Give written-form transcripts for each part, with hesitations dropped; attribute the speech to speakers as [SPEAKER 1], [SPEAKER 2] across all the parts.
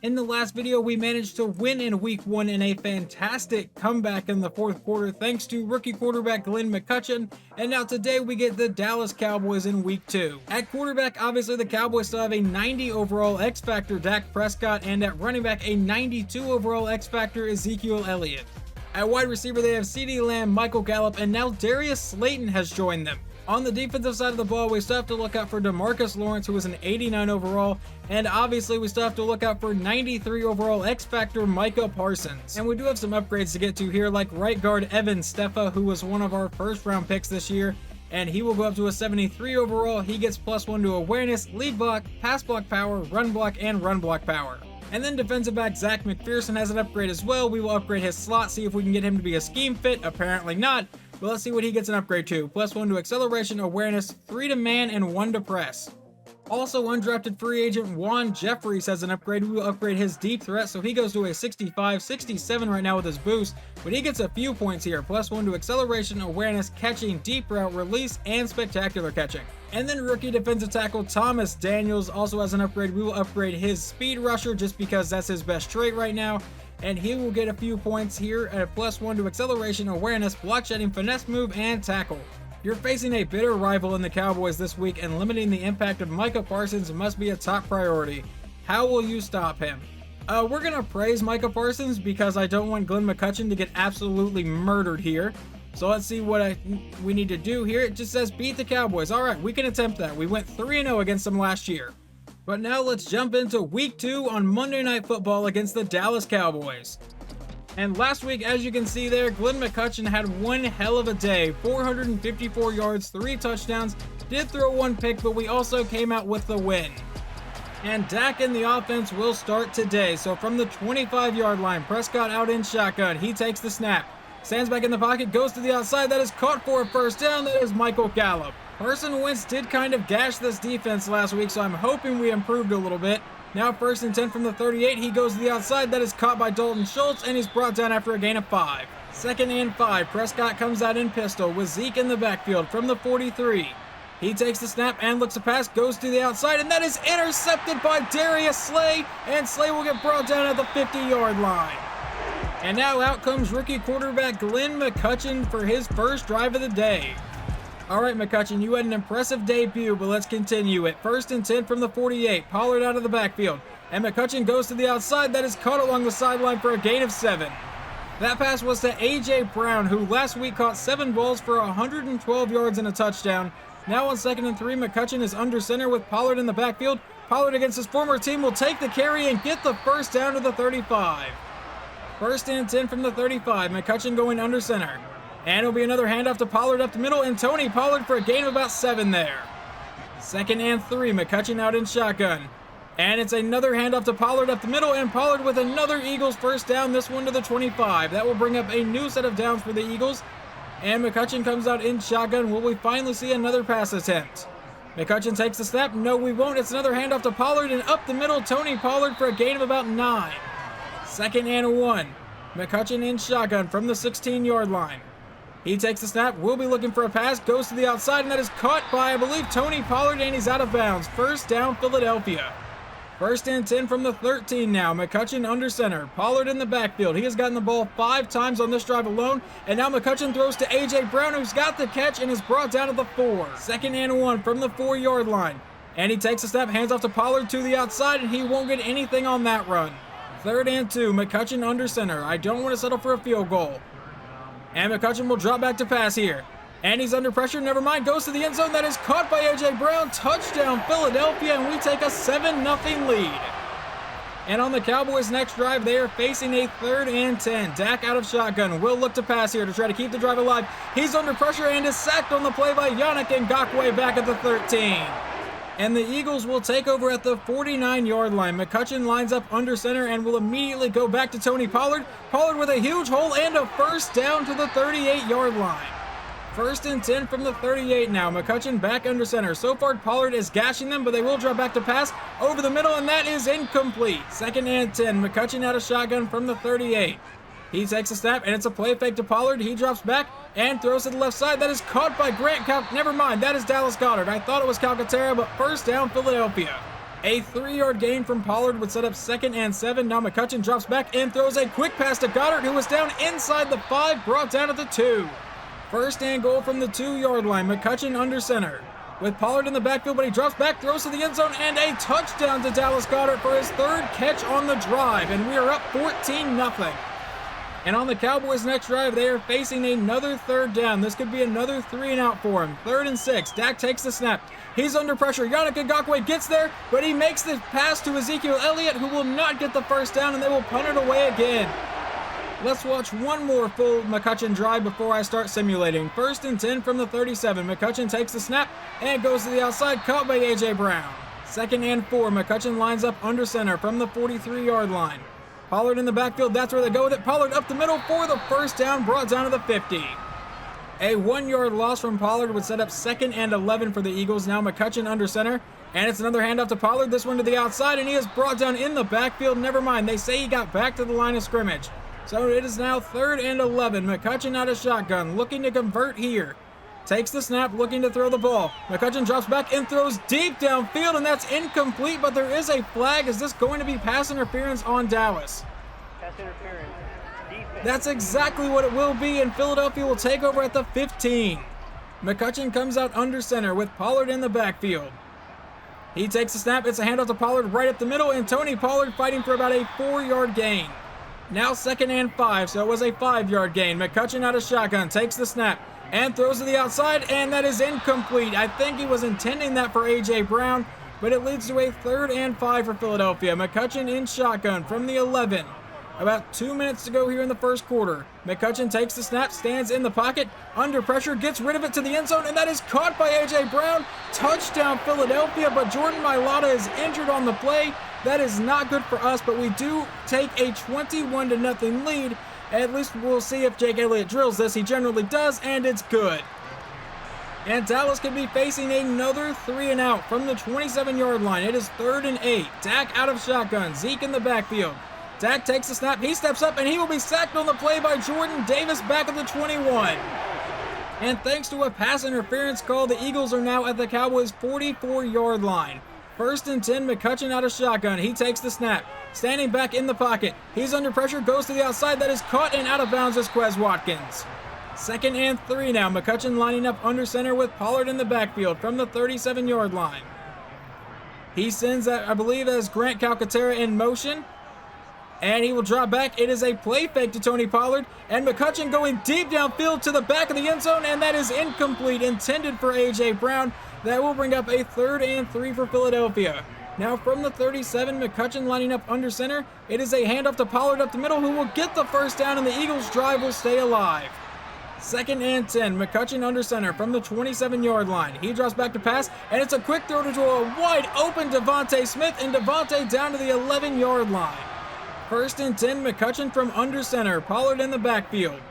[SPEAKER 1] In the last video, we managed to win in week 1 in a fantastic comeback in the fourth quarter thanks to rookie quarterback Glenn McCutcheon, and now today we get the Dallas Cowboys in week 2. At quarterback, obviously the Cowboys still have a 90 overall X Factor Dak Prescott, and at running back a 92 overall X Factor Ezekiel Elliott. At wide receiver, they have CeeDee Lamb, Michael Gallup, and now Darius Slayton has joined them. On the defensive side of the ball, we still have to look out for DeMarcus Lawrence, who is an 89 overall, and obviously we still have to look out for 93 overall X Factor Micah Parsons. And we do have some upgrades to get to here, like right guard Evan Stefa, who was one of our first round picks this year, and he will go up to a 73 overall. He gets +1 to awareness, lead block, pass block power, run block, and run block power. And then defensive back Zach Mcpherson has an upgrade as well. We will upgrade his slot, see if we can get him to be a scheme fit. Apparently not. But let's see what he gets an upgrade to. +1 to acceleration, awareness, 3 to man, and 1 to press. Also, undrafted free agent Juan Jeffries has an upgrade. We will upgrade his deep threat, so he goes to a 65, 67 right now with his boost, but he gets a few points here. +1 to acceleration, awareness, catching, deep route, release, and spectacular catching. And then rookie defensive tackle Thomas Daniels also has an upgrade. We will upgrade his speed rusher just because that's his best trait right now, and he will get a few points here at +1 to acceleration, awareness, block shedding, finesse move, and tackle. You're facing a bitter rival in the Cowboys this week, and limiting the impact of Micah Parsons must be a top priority. How will you stop him? We're going to praise Micah Parsons because I don't want Glenn McCutcheon to get absolutely murdered here. So let's see what we need to do here. It just says beat the Cowboys. All right, we can attempt that. We went 3-0 against them last year. But now let's jump into week 2 on Monday Night Football against the Dallas Cowboys. And last week, as you can see there, Glenn McCutcheon had one hell of a day. 454 yards, 3 touchdowns, did throw 1 pick, but we also came out with the win. And Dak in the offense will start today. So from the 25-yard line, Prescott out in shotgun. He takes the snap, stands back in the pocket, goes to the outside. That is caught for a first down. That is Michael Gallup. Carson Wentz did kind of gash this defense last week, so I'm hoping we improved a little bit. Now 1st and 10 from the 38, he goes to the outside, that is caught by Dalton Schultz, and he's brought down after a gain of 5. 2nd and 5, Prescott comes out in pistol with Zeke in the backfield from the 43. He takes the snap and looks to pass, goes to the outside, and that is intercepted by Darius Slay, and Slay will get brought down at the 50-yard line. And now out comes rookie quarterback Glenn McCutcheon for his first drive of the day. All right, McCutcheon, you had an impressive debut, but let's continue it. 1st and 10 from the 48, Pollard out of the backfield, and McCutcheon goes to the outside. That is caught along the sideline for a gain of 7. That pass was to A.J. Brown, who last week caught 7 balls for 112 yards and a touchdown. Now on 2nd and 3, McCutcheon is under center with Pollard in the backfield. Pollard against his former team will take the carry and get the first down to the 35. 1st and 10 from the 35, McCutcheon going under center. And it'll be another handoff to Pollard up the middle, and Tony Pollard for a gain of about 7 there. 2nd and 3, McCutcheon out in shotgun. And it's another handoff to Pollard up the middle, and Pollard with another Eagles first down, this one to the 25. That will bring up a new set of downs for the Eagles. And McCutcheon comes out in shotgun. Will we finally see another pass attempt? McCutcheon takes the snap. No, we won't. It's another handoff to Pollard, and up the middle, Tony Pollard for a gain of about 9. 2nd and 1. McCutcheon in shotgun from the 16-yard line. He takes the snap, will be looking for a pass, goes to the outside, and that is caught by, I believe, Tony Pollard, and he's out of bounds. First down, Philadelphia. 1st and 10 from the 13 now. McCutcheon under center. Pollard in the backfield. He has gotten the ball 5 times on this drive alone, and now McCutcheon throws to A.J. Brown, who's got the catch and is brought down to the 4. 2nd and 1 from the 4-yard line. And he takes a snap, hands off to Pollard to the outside, and he won't get anything on that run. 3rd and 2, McCutcheon under center. I don't want to settle for a field goal. And McCutcheon will drop back to pass here. And he's under pressure, never mind, goes to the end zone. That is caught by A.J. Brown. Touchdown, Philadelphia, and we take a 7-0 lead. And on the Cowboys' next drive, they are facing a 3rd and 10. Dak out of shotgun, will look to pass here to try to keep the drive alive. He's under pressure and is sacked on the play by Yannick Ngakoue back at the 13. And the Eagles will take over at the 49-yard line. McCutcheon lines up under center and will immediately go back to Tony Pollard. Pollard with a huge hole and a first down to the 38-yard line. 1st and 10 from the 38 now. McCutcheon back under center. So far, Pollard is gashing them, but they will drop back to pass over the middle, and that is incomplete. 2nd and 10. McCutcheon out of shotgun from the 38. He takes a snap, and it's a play fake to Pollard. He drops back and throws to the left side. That is caught by Never mind, that is Dallas Goedert. I thought it was Calcaterra, but first down, Philadelphia. A 3-yard gain from Pollard would set up 2nd and 7. Now McCutchen drops back and throws a quick pass to Goddard, who was down inside the 5, brought down at the 2. 1st and goal from the 2-yard line. McCutchen under center, with Pollard in the backfield, but he drops back, throws to the end zone, and a touchdown to Dallas Goedert for his 3rd catch on the drive, and we are up 14-0. And on the Cowboys' next drive, they are facing another 3rd down. This could be another 3-and-out for him. 3rd and 6. Dak takes the snap. He's under pressure. Yannick Ngakoue gets there, but he makes the pass to Ezekiel Elliott, who will not get the 1st down, and they will punt it away again. Let's watch one more full McCutchen drive before I start simulating. 1st and 10 from the 37. McCutchen takes the snap and goes to the outside, caught by A.J. Brown. 2nd and 4. McCutchen lines up under center from the 43-yard line. Pollard in the backfield, that's where they go with it. Pollard up the middle for the 1st down, brought down to the 50. A 1-yard loss from Pollard would set up 2nd and 11 for the Eagles. Now McCutchen under center, and it's another handoff to Pollard, this one to the outside, and he is brought down in the backfield. Never mind, they say he got back to the line of scrimmage. So it is now 3rd and 11. McCutchen out of shotgun, looking to convert here. Takes the snap, looking to throw the ball. McCutchen drops back and throws deep downfield, and that's incomplete, but there is a flag. Is this going to be pass interference on Dallas?
[SPEAKER 2] Pass interference. Defense.
[SPEAKER 1] That's exactly what it will be, and Philadelphia will take over at the 15. McCutchen comes out under center with Pollard in the backfield. He takes the snap. It's a handoff to Pollard right up the middle, and Tony Pollard fighting for about a 4-yard gain. Now 2nd and 5, so it was a 5-yard gain. McCutchen out of shotgun, takes the snap, and throws to the outside, and that is incomplete. I think he was intending that for A.J. Brown, but it leads to a 3rd and 5 for Philadelphia. McCutchen in shotgun from the 11. About 2 minutes to go here in the 1st quarter. McCutchen takes the snap, stands in the pocket, under pressure, gets rid of it to the end zone, and that is caught by A.J. Brown. Touchdown Philadelphia, but Jordan Mailata is injured on the play. That is not good for us, but we do take a 21-0 lead. At least we'll see if Jake Elliott drills this. He generally does, and it's good. And Dallas could be facing another 3-and-out from the 27-yard line. It is 3rd and 8. Dak out of shotgun. Zeke in the backfield. Dak takes the snap. He steps up, and he will be sacked on the play by Jordan Davis back at the 21. And thanks to a pass interference call, the Eagles are now at the Cowboys' 44-yard line. 1st and 10, McCutchen out of shotgun. He takes the snap. Standing back in the pocket. He's under pressure, goes to the outside. That is caught and out of bounds as Quez Watkins. 2nd and 3 now. McCutchen lining up under center with Pollard in the backfield from the 37-yard line. He sends that, I believe, as Grant Calcaterra in motion. And he will drop back. It is a play fake to Tony Pollard. And McCutchen going deep downfield to the back of the end zone. And that is incomplete, intended for A.J. Brown. That will bring up a 3rd and 3 for Philadelphia. Now from the 37, McCutchen lining up under center. It is a handoff to Pollard up the middle, who will get the 1st down, and the Eagles' drive will stay alive. 2nd and 10, McCutchen under center from the 27-yard line. He drops back to pass, and it's a quick throw to a wide open Devontae Smith, and Devontae down to the 11-yard line. 1st and 10, McCutchen from under center. Pollard in the backfield.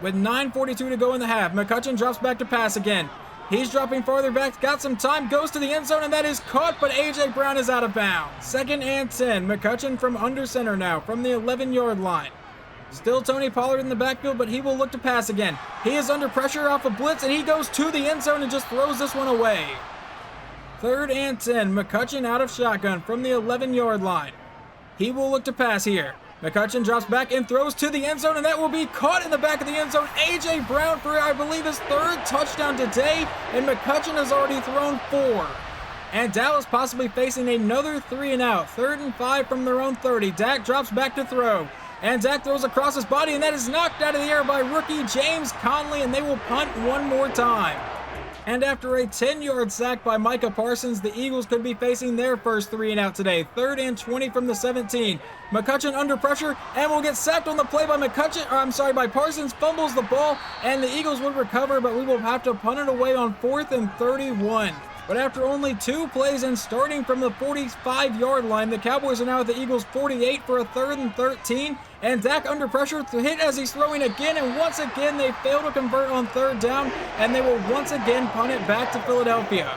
[SPEAKER 1] With 9:42 to go in the half, McCutchen drops back to pass again. He's dropping farther back, got some time, goes to the end zone, and that is caught, but A.J. Brown is out of bounds. 2nd and 10, McCutchen from under center now, from the 11-yard line. Still Tony Pollard in the backfield, but he will look to pass again. He is under pressure off a blitz, and he goes to the end zone and just throws this one away. 3rd and 10, McCutchen out of shotgun from the 11-yard line. He will look to pass here. McCutchen drops back and throws to the end zone, and that will be caught in the back of the end zone. A.J. Brown for, I believe, his 3rd touchdown today, and McCutchen has already thrown 4. And Dallas possibly facing another 3-and-out. 3rd and 5 from their own 30. Dak drops back to throw, and Dak throws across his body, and that is knocked out of the air by rookie James Conley, and they will punt one more time. And after a 10-yard sack by Micah Parsons, the Eagles could be facing their first 3-and-out today. 3rd and 20 from the 17. McCutchen under pressure and will get sacked on the play by by Parsons, fumbles the ball, and the Eagles will recover, but we will have to punt it away on 4th and 31. But after only 2 plays and starting from the 45-yard line, the Cowboys are now at the Eagles' 48 for a 3rd and 13. And Dak under pressure to hit as he's throwing again, and once again they fail to convert on 3rd down, and they will once again punt it back to Philadelphia.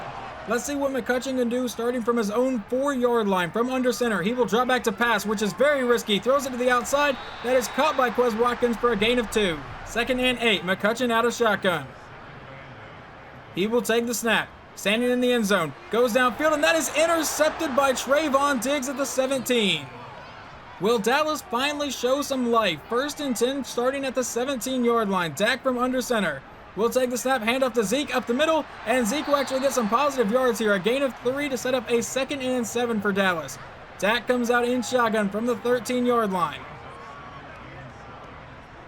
[SPEAKER 1] Let's see what McCutchen can do starting from his own 4-yard line from under center. He will drop back to pass, which is very risky. Throws it to the outside. That is caught by Quez Watkins for a gain of 2. 2nd and 8. McCutchen out of shotgun. He will take the snap. standing in the end zone, goes downfield, and that is intercepted by Trayvon Diggs at the 17. Will Dallas finally show some life? 1st and 10 starting at the 17-yard line. Dak from under center will take the snap, hand off to Zeke up the middle, and Zeke will actually get some positive yards here. A gain of 3 to set up a 2nd and 7 for Dallas. Dak comes out in shotgun from the 13-yard line.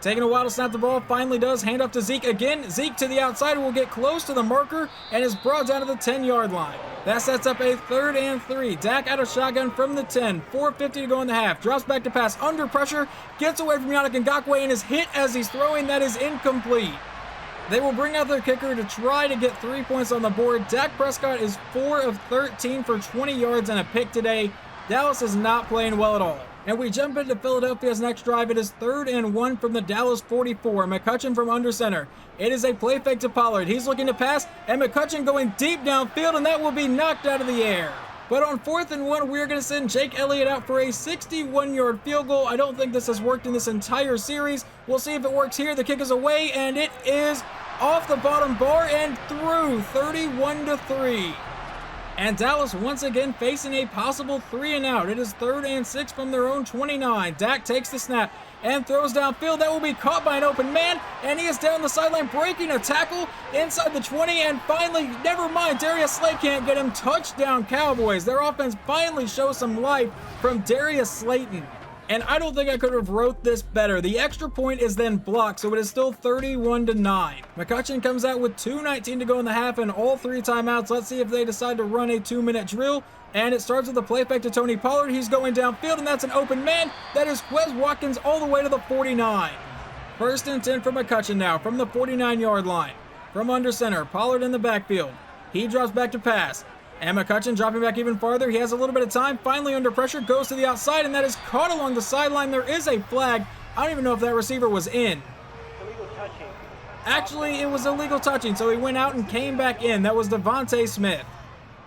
[SPEAKER 1] Taking a while to snap the ball, finally does, hand off to Zeke again. Zeke to the outside will get close to the marker and is brought down to the 10-yard line. That sets up a 3rd and 3. Dak out of shotgun from the 10. 4:50 to go in the half. Drops back to pass under pressure. Gets away from Yannick Ngakoue and is hit as he's throwing. That is incomplete. They will bring out their kicker to try to get 3 points on the board. Dak Prescott is 4 of 13 for 20 yards and a pick today. Dallas is not playing well at all. And we jump into Philadelphia's next drive. It is 3rd and 1 from the Dallas 44. McCutchen from under center. It is a play fake to Pollard. He's looking to pass, and McCutchen going deep downfield, and that will be knocked out of the air. But on 4th and 1, we're going to send Jake Elliott out for a 61-yard field goal. I don't think this has worked in this entire series. We'll see if it works here. The kick is away, and it is off the bottom bar and through, 31-3. And Dallas once again facing a possible 3 and out. It is 3rd and 6 from their own 29. Dak takes the snap and throws downfield. That will be caught by an open man, and he is down the sideline breaking a tackle inside the 20, and finally, never mind, Darius Slay can't get him. Touchdown Cowboys. Their offense finally shows some life from Darius Slayton. And I don't think I could have wrote this better. The extra point is then blocked, so it is still 31-9. McCutchen comes out with 2:19 to go in the half and all 3 timeouts. Let's see if they decide to run a 2-minute drill. And it starts with a play fake to Tony Pollard. He's going downfield, and that's an open man. That is Quez Watkins all the way to the 49. 1st and 10 for McCutchen now from the 49-yard line. From under center, Pollard in the backfield. He drops back to pass. And McCutchen dropping back even farther. He has a little bit of time. Finally under pressure. Goes to the outside, and that is caught along the sideline. There is a flag. I don't even know if that receiver was in.
[SPEAKER 2] Illegal touching.
[SPEAKER 1] Actually, it was illegal touching, so he went out and came back in. That was Devontae Smith.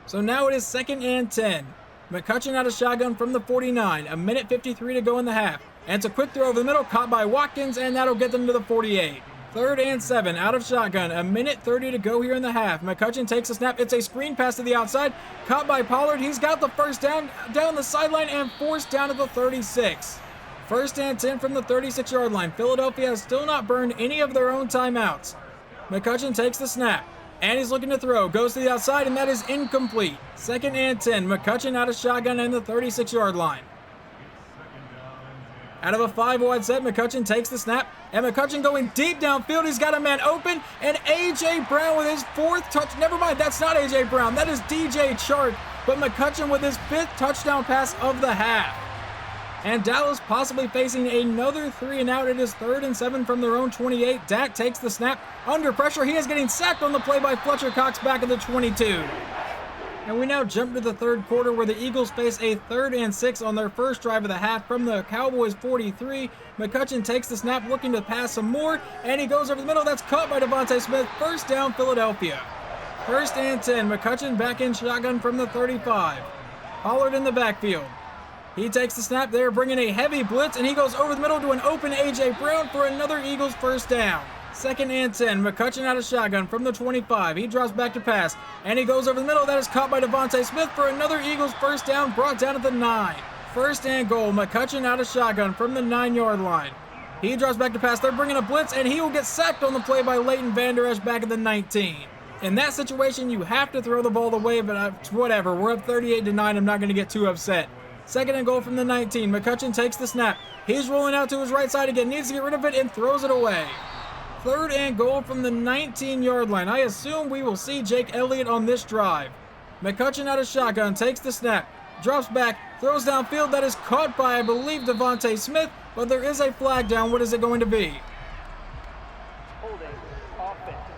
[SPEAKER 1] So now it is 2nd and 10. McCutchen out of shotgun from the 49. 1:53 to go in the half. And it's a quick throw over the middle, caught by Watkins, and that'll get them to the 48. 3rd and 7 out of shotgun. 1:30 to go here in the half. McCutchen takes a snap. It's a screen pass to the outside. Caught by Pollard. He's got the first down the sideline and forced down to the 36. 1st and 10 from the 36-yard line. Philadelphia has still not burned any of their own timeouts. McCutchen takes the snap. And he's looking to throw. Goes to the outside, and that is incomplete. 2nd and 10. McCutchen out of shotgun and the 36-yard line. Out of a 5-wide set, McCutchen takes the snap, and McCutchen going deep downfield. He's got a man open, and A.J. Brown with his 4th touch. Never mind, that's not A.J. Brown. That is D.J. Chark, but McCutchen with his 5th touchdown pass of the half. And Dallas possibly facing another 3 and out. It is 3rd and 7 from their own 28. Dak takes the snap. Under pressure, he is getting sacked on the play by Fletcher Cox back at the 22. And we now jump to the 3rd quarter where the Eagles face a 3rd and 6 on their first drive of the half from the Cowboys 43. McCutchen takes the snap looking to pass some more, and he goes over the middle. That's caught by Devontae Smith. 1st down Philadelphia. 1st and 10. McCutchen back in shotgun from the 35. Pollard in the backfield. He takes the snap there, bringing a heavy blitz, and he goes over the middle to an open A.J. Brown for another Eagles 1st down. 2nd and 10. McCutchen out of shotgun from the 25. He drops back to pass, and he goes over the middle. That is caught by Devontae Smith for another Eagles 1st down, brought down at the 9. 1st and goal. McCutchen out of shotgun from the 9-yard line. He drops back to pass. They're bringing a blitz, and he will get sacked on the play by Leighton Vander Esch back at the 19. In that situation, you have to throw the ball away, but whatever. We're up 38-9. I'm not going to get too upset. 2nd and goal from the 19. McCutchen takes the snap. He's rolling out to his right side again. Needs to get rid of it and throws it away. 3rd and goal from the 19-yard line. I assume we will see Jake Elliott on this drive. McCutchen out of shotgun, takes the snap, drops back, throws downfield. That is caught by, I believe, Devontae Smith, but there is a flag down. What is it going to be?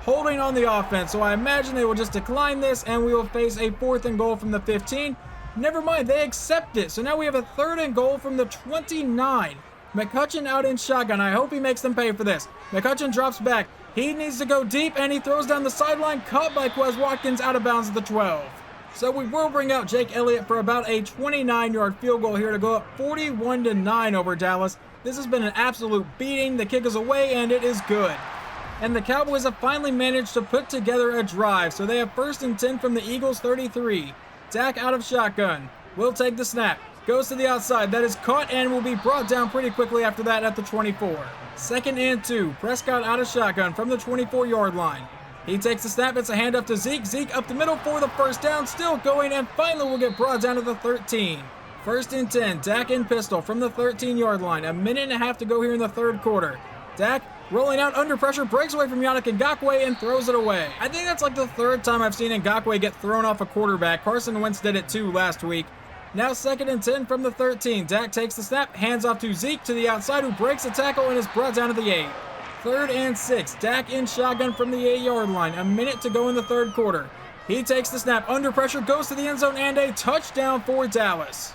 [SPEAKER 1] Holding on the offense, so I imagine they will just decline this, and we will face a 4th and goal from the 15. Never mind, they accept it. So now we have a 3rd and goal from the 29. McCutchen out in shotgun. I hope he makes them pay for this. McCutchen drops back. He needs to go deep, and he throws down the sideline. Caught by Quez Watkins out of bounds at the 12. So we will bring out Jake Elliott for about a 29-yard field goal here to go up 41-9 over Dallas. This has been an absolute beating. The kick is away, and it is good. and the Cowboys have finally managed to put together a drive, so they have 1st and 10 from the Eagles' 33. Dak out of shotgun, will take the snap, goes to the outside, that is caught and will be brought down pretty quickly after that at the 24. 2nd and 2, Prescott out of shotgun from the 24-yard line. He takes the snap, it's a handoff to Zeke. Zeke up the middle for the 1st down, still going, and finally will get brought down to the 13. 1st and 10, Dak in pistol from the 13-yard line. A minute and a half to go here in the 3rd quarter. Dak rolling out under pressure, breaks away from Yannick Ngakoue and throws it away. I think that's like the 3rd time I've seen Ngakoue get thrown off a quarterback. Carson Wentz did it too last week. Now 2nd and 10 from the 13. Dak takes the snap, hands off to Zeke to the outside, who breaks a tackle and is brought down to the 8. 3rd and 6, Dak in shotgun from the 8-yard line. A minute to go in the 3rd quarter. He takes the snap, under pressure, goes to the end zone, and a touchdown for Dallas.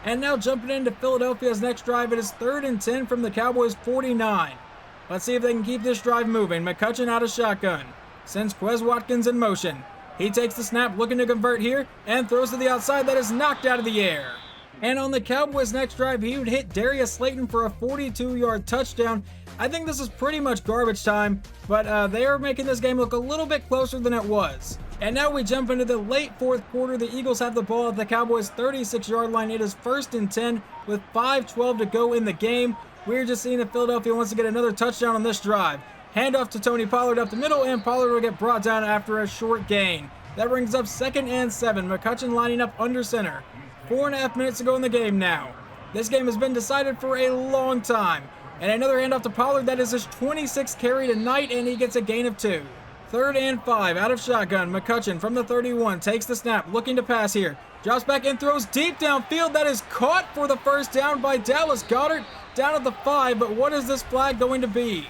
[SPEAKER 1] And now jumping into Philadelphia's next drive, it is 3rd and 10 from the Cowboys' 49. Let's see if they can keep this drive moving. McCutchen out of shotgun, sends Quez Watkins in motion. He takes the snap, looking to convert here, and throws to the outside, that is knocked out of the air. And on the Cowboys' next drive, he would hit Darius Slayton for a 42-yard touchdown. I think this is pretty much garbage time, but they are making this game look a little bit closer than it was. And now we jump into the late 4th quarter. The Eagles have the ball at the Cowboys' 36-yard line. It is 1st and 10 with 5:12 to go in the game. We're just seeing if Philadelphia wants to get another touchdown on this drive. Handoff to Tony Pollard up the middle, and Pollard will get brought down after a short gain. That brings up 2nd and 7. McCutchen lining up under center. 4.5 minutes to go in the game now. This game has been decided for a long time. And another handoff to Pollard. That is his 26th carry tonight, and he gets a gain of 2. 3rd and 5, out of shotgun. McCutchen from the 31 takes the snap, looking to pass here. Drops back and throws deep downfield. That is caught for the 1st down by Dallas Goedert down at the 5. But what is this flag going to be?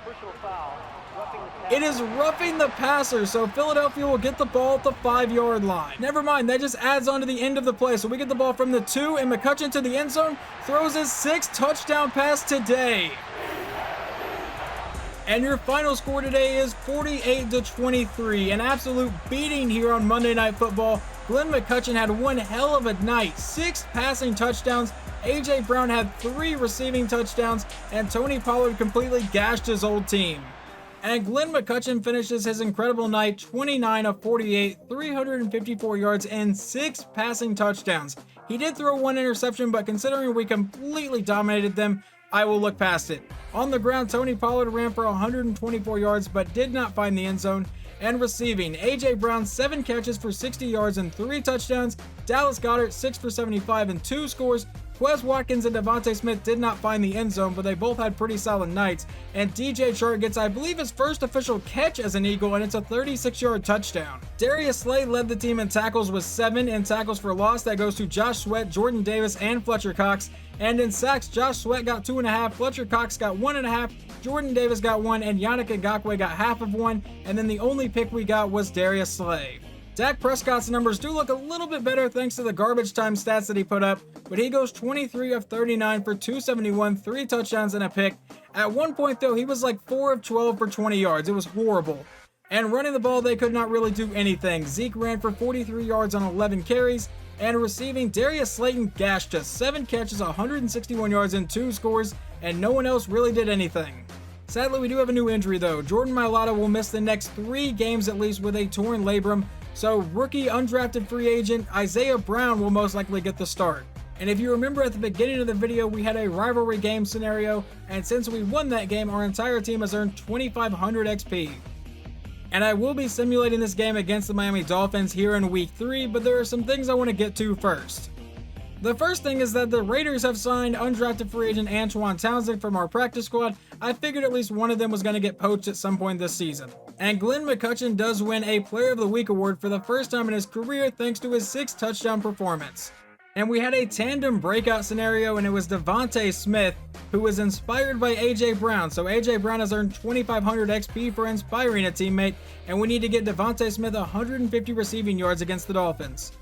[SPEAKER 2] Personal foul.
[SPEAKER 1] It is roughing the passer, so Philadelphia will get the ball at the 5-yard line. Never mind, that just adds on to the end of the play. So we get the ball from the 2, and McCutchen to the end zone throws his 6th touchdown pass today. And your final score today is 48-23. An absolute beating here on Monday Night Football. Glenn McCutchen had one hell of a night. 6 passing touchdowns. A.J. Brown had 3 receiving touchdowns. And Tony Pollard completely gashed his old team. And Glenn McCutchen finishes his incredible night 29 of 48, 354 yards, and 6 passing touchdowns. He did throw 1 interception, but considering we completely dominated them, I will look past it. On the ground, Tony Pollard ran for 124 yards, but did not find the end zone. And receiving, A.J. Brown 7 catches for 60 yards and 3 touchdowns. Dallas Goedert 6 for 75 and 2 scores. Quez Watkins and Devontae Smith did not find the end zone, but they both had pretty solid nights. And DJ Chark gets, I believe, his first official catch as an Eagle, and it's a 36-yard touchdown. Darius Slay led the team in tackles with 7, and tackles for loss that goes to Josh Sweat, Jordan Davis, and Fletcher Cox. And in sacks, Josh Sweat got 2.5, Fletcher Cox got 1.5, Jordan Davis got 1, and Yannick Ngakoue got half of 1. And then the only pick we got was Darius Slay. Dak Prescott's numbers do look a little bit better thanks to the garbage time stats that he put up, but he goes 23 of 39 for 271, 3 touchdowns and a pick. At one point though, he was like 4 of 12 for 20 yards. It was horrible. And running the ball, they could not really do anything. Zeke ran for 43 yards on 11 carries, and receiving, Darius Slayton gashed us. 7 catches, 161 yards, and 2 scores, and no one else really did anything. Sadly, we do have a new injury though. Jordan Mailata will miss the next 3 games at least with a torn labrum. So rookie undrafted free agent Isaiah Brown will most likely get the start. And if you remember at the beginning of the video, we had a rivalry game scenario, and since we won that game, our entire team has earned 2,500 XP. And I will be simulating this game against the Miami Dolphins here in week 3, but there are some things I want to get to first. The first thing is that the Raiders have signed undrafted free agent Antoine Townsend from our practice squad. I figured at least one of them was going to get poached at some point this season. And Glenn McCutchen does win a Player of the Week award for the first time in his career thanks to his 6 touchdown performance. And we had a tandem breakout scenario, and it was Devontae Smith who was inspired by A.J. Brown. So A.J. Brown has earned 2,500 XP for inspiring a teammate, and we need to get Devontae Smith 150 receiving yards against the Dolphins.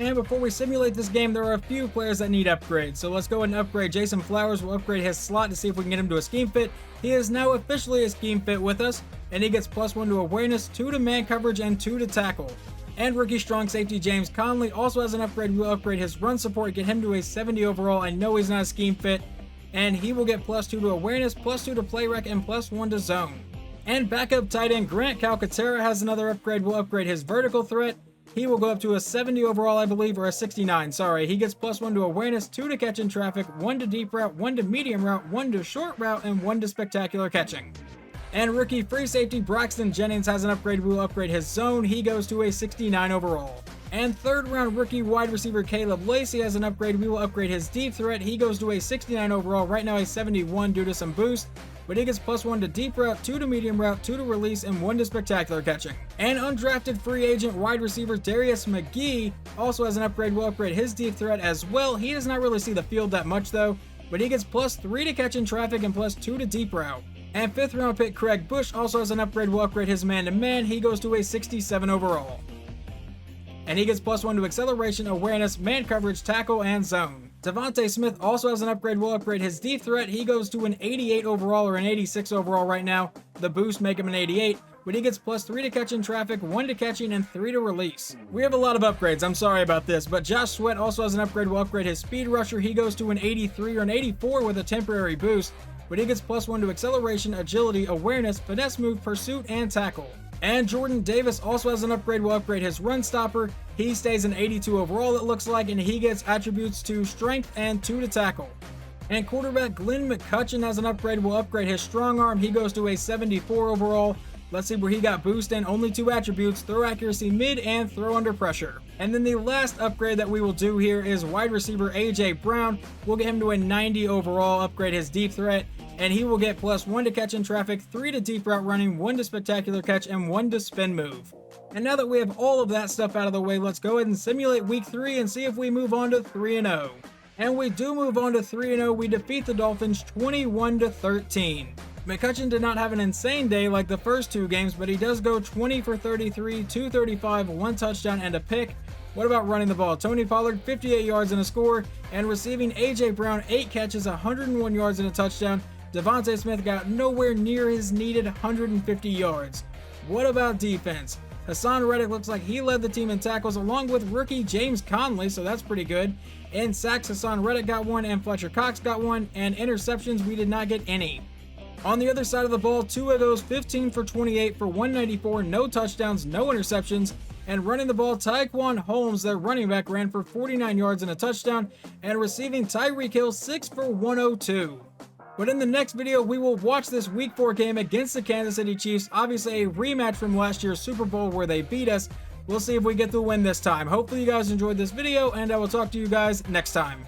[SPEAKER 1] And before we simulate this game, there are a few players that need upgrades. So let's go ahead and upgrade Jason Flowers. We'll upgrade his slot to see if we can get him to a scheme fit. He is now officially a scheme fit with us, and he gets +1 to awareness, 2 to man coverage, and 2 to tackle. And rookie strong safety James Conley also has an upgrade. We'll upgrade his run support, get him to a 70 overall. I know he's not a scheme fit. and he will get +2 to awareness, +2 to play rec, and +1 to zone. And backup tight end Grant Calcaterra has another upgrade. We'll upgrade his vertical threat. He will go up to a 70 overall, I believe, or a 69, sorry. He gets +1 to awareness, 2 to catch in traffic, 1 to deep route, 1 to medium route, 1 to short route, and 1 to spectacular catching. And rookie free safety Braxton Jennings has an upgrade. We will upgrade his zone. He goes to a 69 overall. And third round rookie wide receiver Caleb Lacey has an upgrade. We will upgrade his deep threat. He goes to a 69 overall, right now a 71 due to some boost. But he gets +1 to deep route, 2 to medium route, 2 to release, and 1 to spectacular catching. And undrafted free agent wide receiver Darius McGee also has an upgrade. We'll upgrade his deep threat as well. He does not really see the field that much though, but he gets +3 to catch in traffic and +2 to deep route. And 5th round pick Craig Bush also has an upgrade. We'll upgrade his man-to-man. He goes to a 67 overall. And he gets +1 to acceleration, awareness, man coverage, tackle, and zone. Devontae Smith also has an upgrade. We'll upgrade his deep threat. He goes to an 88 overall or an 86 overall right now. The boost make him an 88, but he gets +3 to catch in traffic, 1 to catching, and 3 to release. We have a lot of upgrades, I'm sorry about this, but Josh Sweat also has an upgrade. We'll upgrade his speed rusher. He goes to an 83 or an 84 with a temporary boost, but he gets +1 to acceleration, agility, awareness, finesse move, pursuit, and tackle. And Jordan Davis also has an upgrade. We'll upgrade his run stopper. He stays an 82 overall, it looks like, and he gets attributes to strength and 2 to tackle. And quarterback Glenn McCutcheon has an upgrade. We'll upgrade his strong arm. He goes to a 74 overall. Let's see where he got boost and only 2 attributes, throw accuracy mid and throw under pressure. And then the last upgrade that we will do here is wide receiver AJ Brown. We'll get him to a 90 overall, upgrade his deep threat, and he will get +1 to catch in traffic, 3 to deep route running, 1 to spectacular catch, and 1 to spin move. And now that we have all of that stuff out of the way, let's go ahead and simulate week 3 and see if we move on to 3-0. And we do move on to 3-0. We defeat the Dolphins 21-13. McCutcheon did not have an insane day like the first 2 games, but he does go 20 for 33, 235, 1 touchdown, and a pick. What about running the ball? Tony Pollard, 58 yards and a score, and receiving AJ Brown, 8 catches, 101 yards and a touchdown. Devontae Smith got nowhere near his needed 150 yards. What about defense? Hassan Reddick looks like he led the team in tackles along with rookie James Conley, so that's pretty good. In sacks, Hassan Reddick got 1 and Fletcher Cox got 1, and interceptions, we did not get any. On the other side of the ball, Tua goes 15 for 28 for 194, no touchdowns, no interceptions. And running the ball, Tyquan Holmes, their running back, ran for 49 yards and a touchdown, and receiving Tyreek Hill 6 for 102. But in the next video, we will watch this Week 4 game against the Kansas City Chiefs, obviously a rematch from last year's Super Bowl where they beat us. We'll see if we get the win this time. Hopefully you guys enjoyed this video, and I will talk to you guys next time.